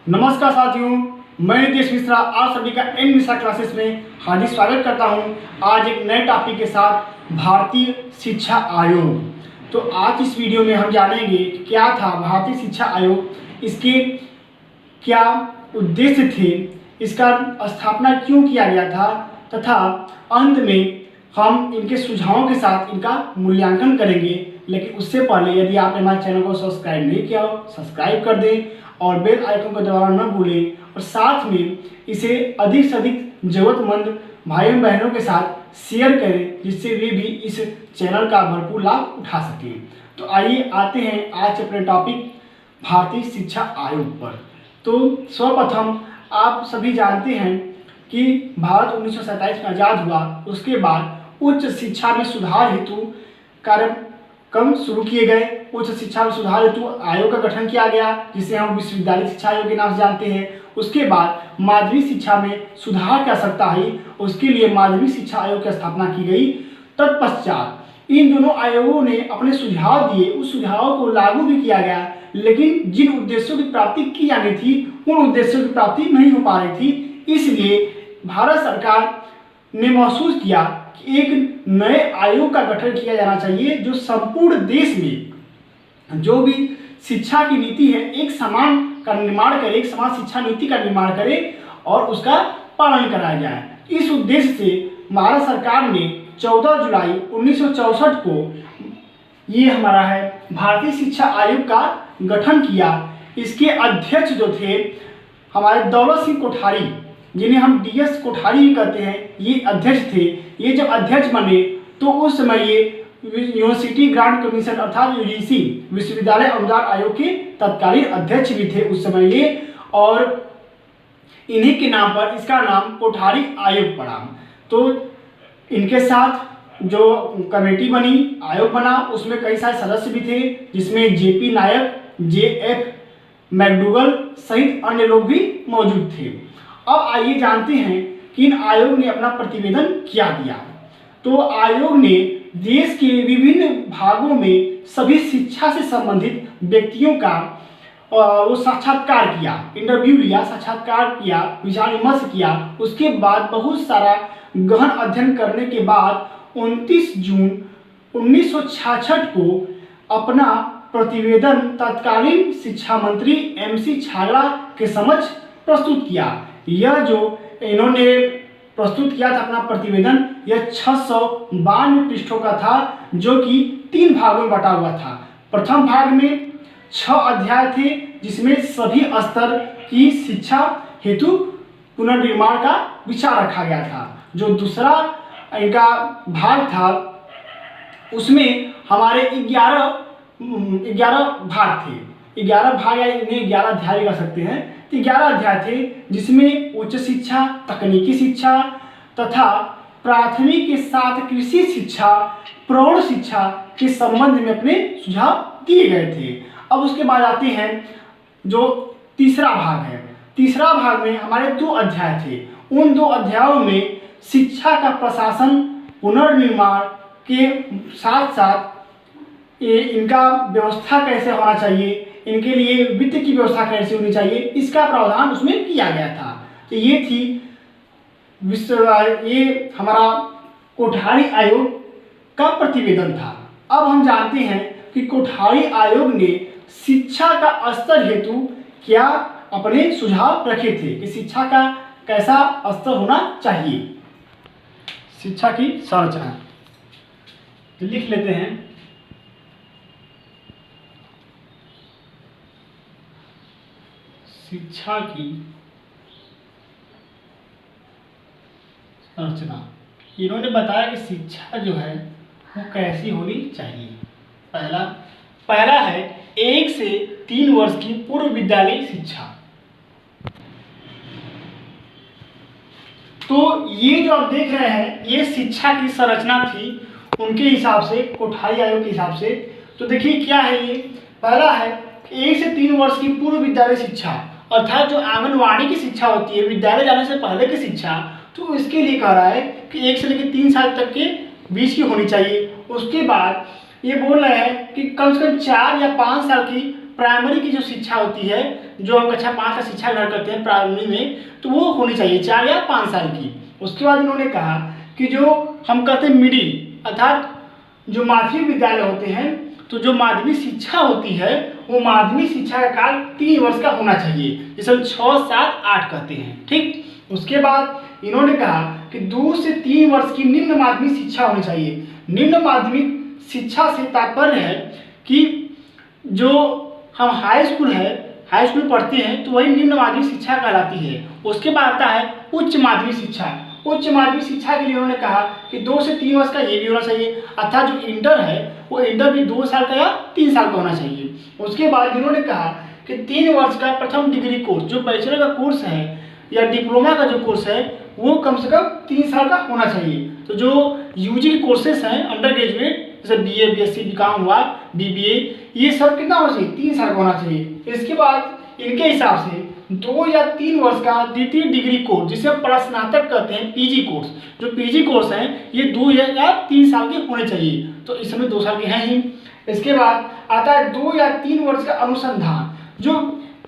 नमस्कार साथियों, मैं नितेश मिश्रा आप सभी का एन मिश्रा क्लासेस में हार्दिक स्वागत करता हूं। आज एक नए टॉपिक के साथ भारतीय शिक्षा आयोग। तो आज इस वीडियो में हम जानेंगे क्या था भारतीय शिक्षा आयोग, इसके क्या उद्देश्य थे, इसका स्थापना क्यों किया गया था तथा अंत में हम इनके सुझावों के साथ इनका मूल्यांकन करेंगे। लेकिन उससे पहले यदि आपने हमारे चैनल को सब्सक्राइब नहीं किया हो, सब्सक्राइब कर दें और बेल आइकन को दबाना न भूलें और साथ में इसे अधिक से अधिक ज़रूरतमंद भाइयों बहनों के साथ शेयर करें, जिससे वे भी इस चैनल का भरपूर लाभ उठा सकें। तो आइए आते हैं आज अपने टॉपिक भारतीय शिक्षा आयोग पर। तो सर्वप्रथम आप सभी जानते हैं कि भारत 1947 में आज़ाद हुआ। उसके बाद उच्च शिक्षा में सुधार हेतु कार्यक्रम शुरू किए गए। उच्च शिक्षा में सुधार हेतु आयोग का गठन किया गया, जिसे हम विश्वविद्यालय शिक्षा आयोग के नाम से जानते हैं। उसके बाद माध्यमिक शिक्षा में सुधार की आवश्यकता है, उसके लिए माध्यमिक शिक्षा आयोग की स्थापना की गई। तत्पश्चात इन दोनों आयोगों ने अपने सुझाव दिए, उस सुझावों को लागू भी किया गया, लेकिन जिन उद्देश्यों की प्राप्ति की जानी थी उन उद्देश्यों की प्राप्ति नहीं हो पा रही थी। इसलिए भारत सरकार ने महसूस किया कि एक नए आयोग का गठन किया जाना चाहिए, जो संपूर्ण देश में जो भी शिक्षा की नीति है एक समान का निर्माण करे, एक समान शिक्षा नीति का निर्माण करे और उसका पालन कराया जाए। इस उद्देश्य से भारत सरकार ने 14 जुलाई 1964 को ये हमारा है भारतीय शिक्षा आयोग का गठन किया। इसके अध्यक्ष जो थे हमारे दौलत सिंह कोठारी, जिन्हें हम DS कोठारी भी कहते हैं, ये अध्यक्ष थे। ये जब अध्यक्ष बने तो उस समय ये यूनिवर्सिटी ग्रांट कमीशन अर्थात UGC विश्वविद्यालय अनुदान आयोग के तत्कालीन अध्यक्ष भी थे उस समय ये, और इन्हीं के नाम पर इसका नाम कोठारी आयोग पड़ा। तो इनके साथ जो कमेटी बनी, आयोग बना, उसमें कई सारे सदस्य भी थे, जिसमें JP नायक, JF मैकडूगल सहित अन्य लोग भी मौजूद थे। अब आइए जानते हैं कि इन आयोग ने अपना प्रतिवेदन क्या दिया। तो आयोग ने देश के विभिन्न भागों में सभी शिक्षा से संबंधित व्यक्तियों का वो साक्षात्कार किया, इंटरव्यू लिया, साक्षात्कार किया, विचार विमर्श किया। उसके बाद बहुत सारा गहन अध्ययन करने के बाद 29 जून 1966 को अपना प्रतिवेदन तत्कालीन शिक्षा मंत्री MC छागड़ा के समक्ष प्रस्तुत किया। यह जो इन्होंने प्रस्तुत किया था अपना प्रतिवेदन, यह 692 पृष्ठों का था, जो कि 3 भागों में बटा हुआ था। प्रथम भाग में 6 अध्याय थे, जिसमें सभी स्तर की शिक्षा हेतु पुनर्निर्माण का विचार रखा गया था। जो दूसरा इनका भाग था उसमें हमारे 11 भाग थे। 11 भाग या इन्हें 11 अध्याय भी कह सकते हैं। तो 11 अध्याय थे, जिसमें उच्च शिक्षा, तकनीकी शिक्षा तथा प्राथमिक के साथ कृषि शिक्षा, प्रौढ़ शिक्षा के संबंध में अपने सुझाव दिए गए थे। अब उसके बाद आते हैं जो तीसरा भाग है। तीसरा भाग में हमारे 2 अध्याय थे। उन 2 अध्यायों में शिक्षा का प्रशासन, पुनर्निर्माण के साथ साथ इनका व्यवस्था कैसे होना चाहिए, इनके लिए वित्त की व्यवस्था कैसे होनी चाहिए, इसका प्रावधान उसमें किया गया था। तो ये थी ये हमारा कोठारी आयोग का प्रतिवेदन था। अब हम जानते हैं कि कोठारी आयोग ने शिक्षा का स्तर हेतु क्या अपने सुझाव रखे थे कि शिक्षा का कैसा स्तर होना चाहिए। शिक्षा की संरचना लिख लेते हैं। शिक्षा की संरचना, इन्होंने बताया कि शिक्षा जो है वो कैसी होनी चाहिए। पहला है 1 से 3 वर्ष की पूर्व विद्यालयी शिक्षा। तो ये जो आप देख रहे हैं ये शिक्षा की संरचना थी उनके हिसाब से, कोठारी आयोग के हिसाब से। तो देखिए क्या है ये। पहला है 1 से 3 वर्ष की पूर्व विद्यालय शिक्षा, अर्थात जो आंगनवाड़ी की शिक्षा होती है, विद्यालय जाने से पहले की शिक्षा, तो इसके लिए कह रहा है कि 1 से लेकर 3 साल तक के बीच की होनी चाहिए। उसके बाद ये बोल रहे हैं कि कम से कम 4 या 5 साल की प्राइमरी की जो शिक्षा होती है, जो हम कक्षा 5 का शिक्षा ग्रहण करते हैं प्रारंभिक में, तो वो होनी चाहिए 4 या 5 साल की। उसके बाद इन्होंने कहा कि जो हम कहते हैं मिडिल अर्थात जो माध्यमिक विद्यालय होते हैं, तो जो माध्यमिक शिक्षा होती है वो माध्यमिक शिक्षा का काल 3 वर्ष का होना चाहिए, जिसे हम 6, 7, 8 कहते हैं। ठीक, उसके बाद इन्होंने कहा कि 2 से 3 वर्ष की निम्न माध्यमिक शिक्षा होनी चाहिए। निम्न माध्यमिक शिक्षा से तात्पर्य है कि जो हम हाई स्कूल पढ़ते हैं तो वही निम्न माध्यमिक शिक्षा कहलाती है। उसके बाद आता है उच्च माध्यमिक शिक्षा। उच्च माध्यमिक शिक्षा के लिए उन्होंने कहा कि 2 से 3 वर्ष का ये भी होना चाहिए, अर्थात जो इंटर है वो इंटर भी 2 साल का या 3 साल का होना चाहिए। उसके बाद इन्होंने कहा कि 3 वर्ष का प्रथम डिग्री कोर्स, जो बैचलर का कोर्स है या डिप्लोमा का जो कोर्स है वो कम से कम 3 साल का होना चाहिए। तो जो यूजी कोर्सेस हैं अंडर ग्रेजुएट, जैसे BA, BSc, BCom हुआ, BBA, ये सब कितना होना चाहिए? 3 साल का होना चाहिए। इसके बाद इनके हिसाब से 2 या 3 वर्ष का द्वितीय डिग्री कोर्स, जिसे प्रस्नातक कहते हैं, PG कोर्स, जो PG कोर्स हैं ये 2 या 3 साल के होने चाहिए। तो इस समय 2 साल के हैं ही। इसके बाद आता है 2 या 3 वर्ष का अनुसंधान। जो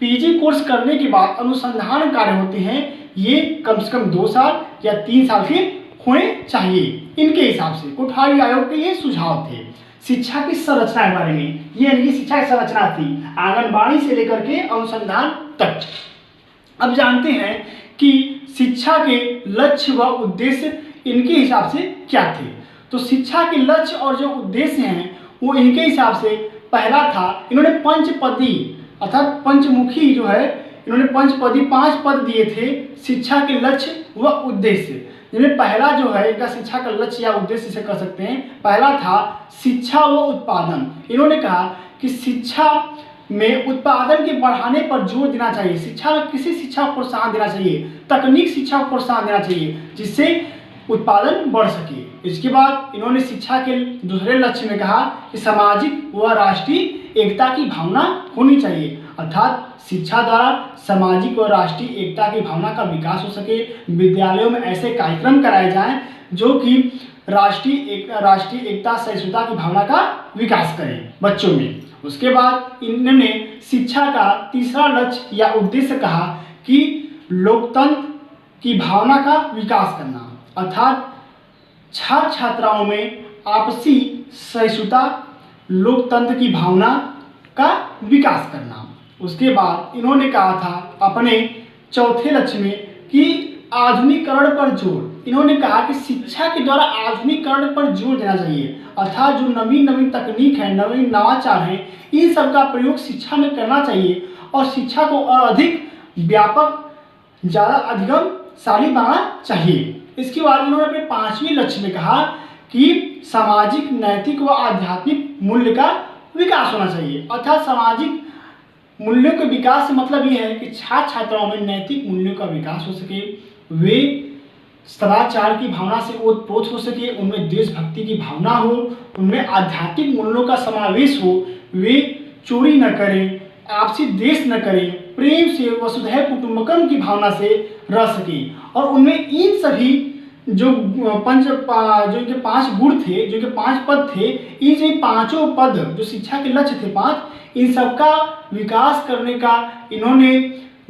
PG कोर्स करने के बाद अनुसंधान कार्य होते हैं ये कम से कम 2 साल या 3 साल के होने चाहिए। इनके हिसाब से कोठारी आयोग के ये सुझाव थे शिक्षा की संरचना के बारे में। ये इनकी शिक्षा की संरचना थी आंगनबाड़ी से लेकर के अनुसंधान तक। अब जानते हैं कि शिक्षा के लक्ष्य व उद्देश्य इनके हिसाब से क्या थे। तो शिक्षा के लक्ष्य और जो उद्देश्य हैं वो इनके हिसाब से पहला था, इन्होंने पंचपदी अर्थात पंचमुखी जो है, इन्होंने पंचपदी 5 पद दिए थे शिक्षा के लक्ष्य व उद्देश्य। जिनमें पहला जो है इनका शिक्षा का लक्ष्य या उद्देश्य से कर सकते हैं, पहला था शिक्षा व उत्पादन। इन्होंने कहा कि शिक्षा में उत्पादन के बढ़ाने पर जोर देना चाहिए। शिक्षा में किसी शिक्षा को प्रोत्साहन देना चाहिए, तकनीक शिक्षा को प्रोत्साहन देना चाहिए जिससे उत्पादन बढ़ सके। इसके बाद इन्होंने शिक्षा के दूसरे लक्ष्य में कहा कि सामाजिक व राष्ट्रीय एकता की भावना होनी चाहिए, अर्थात शिक्षा द्वारा सामाजिक और राष्ट्रीय एकता की भावना का विकास हो सके। विद्यालयों में ऐसे कार्यक्रम कराए जाएं जो कि राष्ट्रीय एकता सहिष्णुता की भावना का विकास करें बच्चों में। उसके बाद इन्होंने शिक्षा का तीसरा लक्ष्य या उद्देश्य कहा कि लोकतंत्र की भावना का विकास करना, अर्थात छात्र छात्राओं में आपसी सहिष्णुता, लोकतंत्र की भावना का विकास करना। उसके बाद इन्होंने कहा था अपने चौथे लक्ष्य में कि आधुनिकीकरण पर जोर। इन्होंने कहा कि शिक्षा के द्वारा आधुनिकीकरण पर जोर देना चाहिए, अर्थात जो नवीन तकनीक है, नवीन नवाचार हैं, इन सब का प्रयोग शिक्षा में करना चाहिए और शिक्षा को और अधिक व्यापक, ज़्यादा अधिगमशाली बनाना चाहिए। इसके बाद इन्होंने अपने 5वें लक्ष्य में कहा कि सामाजिक, नैतिक व आध्यात्मिक मूल्य का विकास होना चाहिए, अर्थात सामाजिक मूल्यों के विकास से मतलब ये है कि छात्र छात्राओं में नैतिक मूल्यों का विकास हो सके, वे सदाचार की भावना से ओतप्रोत हो सके, उनमें देशभक्ति की भावना हो, उनमें आध्यात्मिक मूल्यों का समावेश हो, वे चोरी न करें, आपसी द्वेष न करें, प्रेम से वसुधैव कुटुंबकम की भावना से रह सके और उनमें इन सभी जो इनके 5 गुण थे, जो इनके 5 पद थे, इन जो 5 पद जो शिक्षा के लक्ष्य थे 5, इन सबका विकास करने का इन्होंने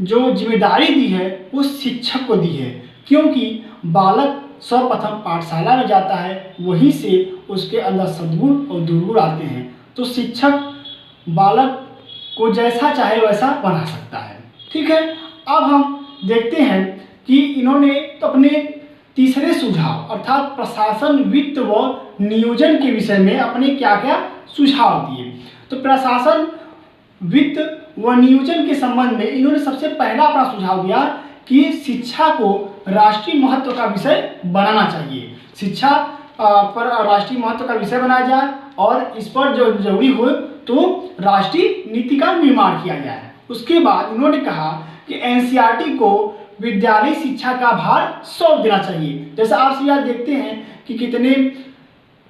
जो जिम्मेदारी दी है वो शिक्षक को दी है, क्योंकि बालक सर्वप्रथम पाठशाला में जाता है, वहीं से उसके अंदर सद्गुण और दुर्गुण आते हैं। तो शिक्षक बालक को जैसा चाहे वैसा बना सकता है। ठीक है, अब हम देखते हैं कि इन्होंने तो अपने तीसरे सुझाव अर्थात प्रशासन, वित्त व नियोजन के विषय में अपने क्या क्या सुझाव दिए। तो प्रशासन, वित्त व नियोजन के संबंध में इन्होंने सबसे पहला अपना सुझाव दिया कि शिक्षा को राष्ट्रीय महत्व का विषय बनाना चाहिए। शिक्षा पर राष्ट्रीय महत्व का विषय बनाया जाए और इस पर जो जरूरी हो तो राष्ट्रीय नीति का निर्माण किया जाए। उसके बाद उन्होंने कहा कि NCERT को विद्यालय शिक्षा का भार सौंप देना चाहिए। जैसा आप सभी आज देखते हैं कि कितने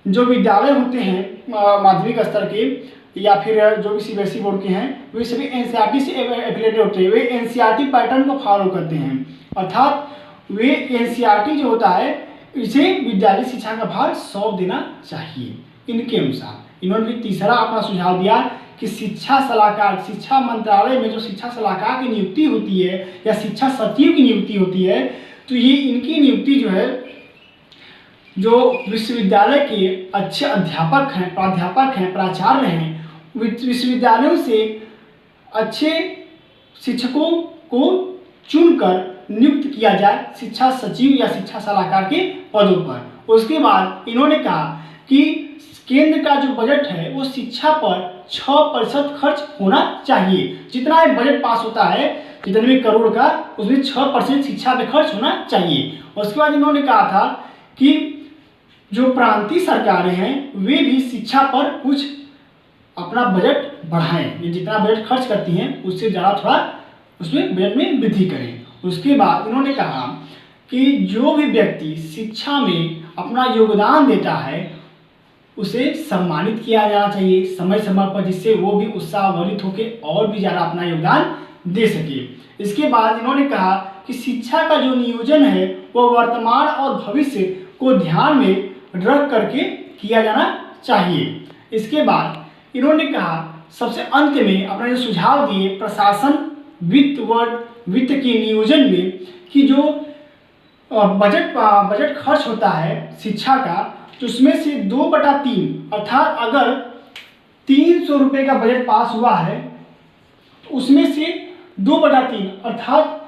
जो विद्यालय होते हैं माध्यमिक स्तर के या फिर जो भी CBSE बोर्ड के हैं, वे सभी NCERT से एफिलेटेड होते हैं, वे NCERT पैटर्न को फॉलो करते हैं, अर्थात वे NCERT जो होता है इसे विद्यालय शिक्षा का भार सौंप देना चाहिए। इनके अनुसार इन्होंने तीसरा अपना सुझाव दिया कि शिक्षा सलाहकार, शिक्षा मंत्रालय में जो शिक्षा सलाहकार की नियुक्ति होती है या शिक्षा सचिव की नियुक्ति होती है, तो ये इनकी नियुक्ति जो है, जो विश्वविद्यालय के अच्छे अध्यापक हैं, प्राध्यापक हैं, प्राचार्य हैं, विश्वविद्यालयों से अच्छे शिक्षकों को चुनकर नियुक्त किया जाए शिक्षा सचिव या शिक्षा सलाहकार के पदों पर। उसके बाद इन्होंने कहा कि केंद्र का जो बजट है वो शिक्षा पर 6% खर्च होना चाहिए। जितना ये बजट पास होता है 93 करोड़ का, उसमें 6% शिक्षा पे खर्च होना चाहिए। उसके बाद इन्होंने कहा था कि जो प्रांतीय सरकारें हैं वे भी शिक्षा पर कुछ अपना बजट बढ़ाएं, ये जितना बजट खर्च करती हैं उससे ज़्यादा थोड़ा उसमें बजट में वृद्धि करें। उसके बाद इन्होंने कहा कि जो भी व्यक्ति शिक्षा में अपना योगदान देता है उसे सम्मानित किया जाना चाहिए समय समय पर, जिससे वो भी उत्साहभरित होकर और भी ज़्यादा अपना योगदान दे सके। इसके बाद इन्होंने कहा कि शिक्षा का जो नियोजन है वो वर्तमान और भविष्य को ध्यान में रख करके किया जाना चाहिए। इसके बाद इन्होंने कहा सबसे अंत में अपना जो सुझाव दिए प्रशासन वित्त के नियोजन में कि जो बजट खर्च होता है शिक्षा का, तो उसमें से 2/3 अर्थात अगर 300 रुपये का बजट पास हुआ है तो उसमें से 2/3 अर्थात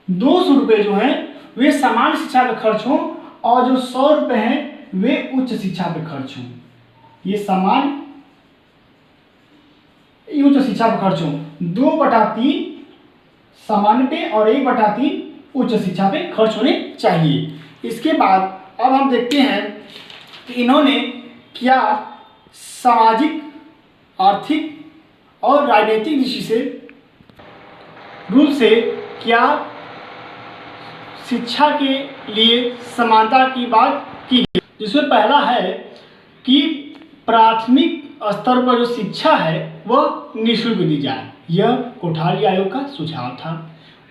200 रुपये जो हैं वे सामान्य शिक्षा पे खर्च हों और जो 100 रुपये हैं वे उच्च शिक्षा पे खर्च हों। ये सामान्य उच्च शिक्षा पर खर्च हों, 2/3 सामान्य पे और 1/3 उच्च शिक्षा पे खर्च होने चाहिए। इसके बाद अब हम देखते हैं कि इन्होंने क्या सामाजिक, आर्थिक और राजनीतिक दृष्टि से रूप से क्या शिक्षा के लिए समानता की बात की है। जिसमें पहला है कि प्राथमिक स्तर पर जो शिक्षा है वह निःशुल्क दी जाए, यह कोठारी आयोग का सुझाव था।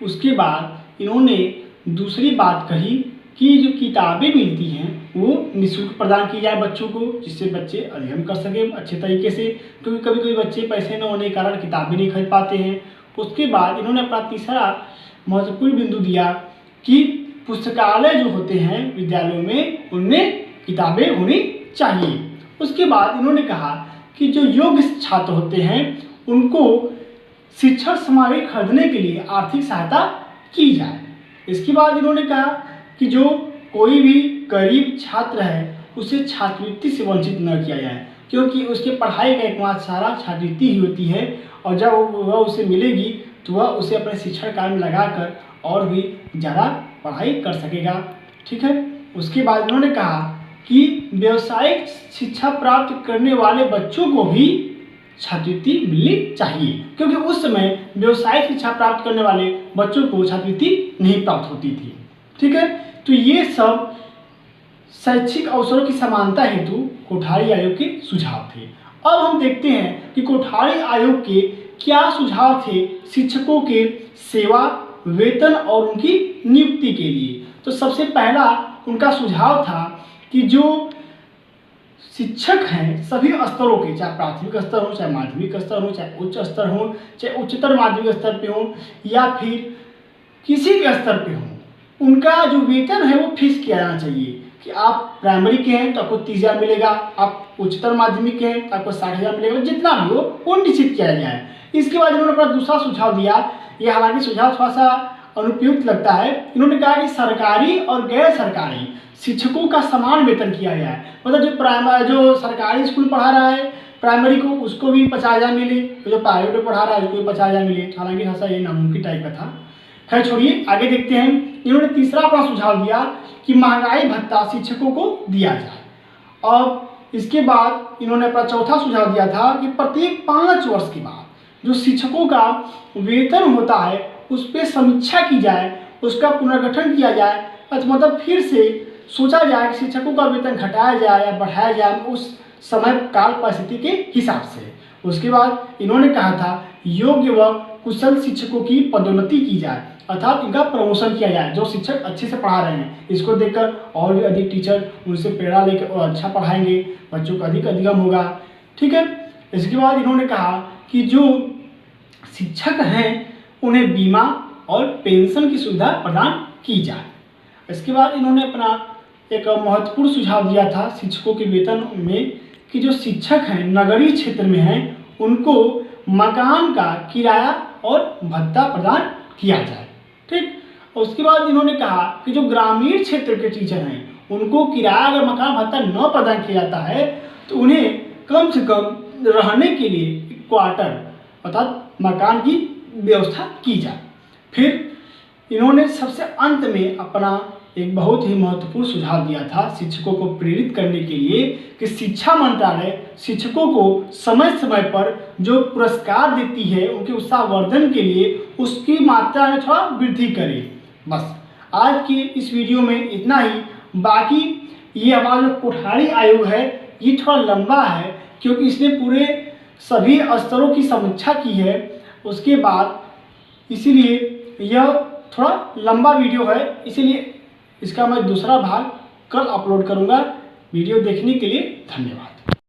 उसके बाद इन्होंने दूसरी बात कही कि जो किताबें मिलती हैं वो निःशुल्क प्रदान की जाए बच्चों को, जिससे बच्चे अध्ययन कर सकें अच्छे तरीके से, क्योंकि कभी कभी बच्चे पैसे न होने के कारण किताबें नहीं खरीद पाते हैं। उसके बाद इन्होंने अपना तीसरा महत्वपूर्ण बिंदु दिया कि पुस्तकालय जो होते हैं विद्यालयों में उनमें किताबें होनी चाहिए। उसके बाद इन्होंने कहा कि जो योग्य छात्र होते हैं उनको शिक्षण सामग्री खरीदने के लिए आर्थिक सहायता की जाए। इसके बाद इन्होंने कहा कि जो कोई भी गरीब छात्र है उसे छात्रवृत्ति से वंचित न किया जाए, क्योंकि उसके पढ़ाई का एकमात्र सारा छात्रवृत्ति ही होती है और जब वह उसे मिलेगी तो वह उसे अपने शिक्षण कार्य में लगाकर और भी ज़्यादा पढ़ाई कर सकेगा। ठीक है। उसके बाद इन्होंने कहा कि व्यावसायिक शिक्षा प्राप्त करने वाले बच्चों को भी छात्रवृत्ति मिलनी चाहिए, क्योंकि उस समय व्यावसायिक शिक्षा प्राप्त करने वाले बच्चों को छात्रवृत्ति नहीं प्राप्त होती थी। ठीक है। तो ये सब शैक्षिक अवसरों की समानता हेतु कोठारी आयोग के सुझाव थे। अब हम देखते हैं कि कोठारी आयोग के क्या सुझाव थे शिक्षकों के सेवा, वेतन और उनकी नियुक्ति के लिए। तो सबसे पहला उनका सुझाव था कि जो शिक्षक हैं सभी स्तरों के, चाहे प्राथमिक स्तर हो, चाहे माध्यमिक स्तर हो, चाहे उच्च स्तर हो, चाहे उच्चतर माध्यमिक स्तर पे हो या फिर किसी भी स्तर पे हो, उनका जो वेतन है वो फिक्स किया जाना चाहिए कि आप प्राइमरी के हैं तो आपको 30,000 मिलेगा, आप उच्चतर माध्यमिक के हैं तो आपको 60,000 मिलेगा, जितना भी हो वो निश्चित किया जाए। इसके बाद इन्होंने अपना दूसरा सुझाव दिया, ये हालांकि सुझाव थोड़ा सा अनुपयुक्त लगता है। इन्होंने कहा कि सरकारी और गैर सरकारी शिक्षकों का समान वेतन किया जाए, मतलब जो सरकारी स्कूल पढ़ा रहा है प्राइमरी को उसको भी 50,000 मिले, तो जो प्राइवेट में पढ़ा रहा है उसको भी 50,000 मिले। हालांकि थोड़ा सा ये नामुमकिन टाइप का था। खैर छोड़िए, आगे देखते हैं। इन्होंने तीसरा अपना सुझाव दिया कि महंगाई भत्ता शिक्षकों को दिया जाए। और इसके बाद इन्होंने अपना चौथा सुझाव दिया था कि प्रत्येक 5 वर्ष के बाद जो शिक्षकों का वेतन होता है उस पर समीक्षा की जाए, उसका पुनर्गठन किया जाए, मतलब फिर से सोचा जाए कि शिक्षकों का वेतन घटाया जाए या बढ़ाया जाए उस समय काल परिस्थिति के हिसाब से। उसके बाद इन्होंने कहा था योग्य व कुशल शिक्षकों की पदोन्नति की जाए, अर्थात इनका प्रमोशन किया जाए। जो शिक्षक अच्छे से पढ़ा रहे हैं इसको देखकर और भी अधिक टीचर उनसे प्रेरणा लेकर और अच्छा पढ़ाएंगे, बच्चों का अधिक अधिगम होगा। ठीक है। इसके बाद इन्होंने कहा कि जो शिक्षक हैं उन्हें बीमा और पेंशन की सुविधा प्रदान की जाए। इसके बाद इन्होंने अपना एक महत्वपूर्ण सुझाव दिया था शिक्षकों के वेतन में कि जो शिक्षक हैं नगरीय क्षेत्र में हैं उनको मकान का किराया और भत्ता प्रदान किया जाए। ठीक। और उसके बाद इन्होंने कहा कि जो ग्रामीण क्षेत्र के टीचर हैं उनको किराया अगर मकान भत्ता न प्रदान किया जाता है तो उन्हें कम से कम रहने के लिए क्वार्टर अर्थात मकान की व्यवस्था की जाए। फिर इन्होंने सबसे अंत में अपना एक बहुत ही महत्वपूर्ण सुझाव दिया था शिक्षकों को प्रेरित करने के लिए कि शिक्षा मंत्रालय शिक्षकों को समय समय पर जो पुरस्कार देती है उनके उत्साहवर्धन के लिए उसकी मात्रा में थोड़ा वृद्धि करे। बस आज की इस वीडियो में इतना ही। बाकी ये हमारा जो कोठारी आयोग है ये थोड़ा लंबा है क्योंकि इसने पूरे सभी स्तरों की समीक्षा की है। उसके बाद इसीलिए यह थोड़ा लंबा वीडियो है, इसीलिए इसका मैं दूसरा भाग कल अपलोड करूंगा। वीडियो देखने के लिए धन्यवाद।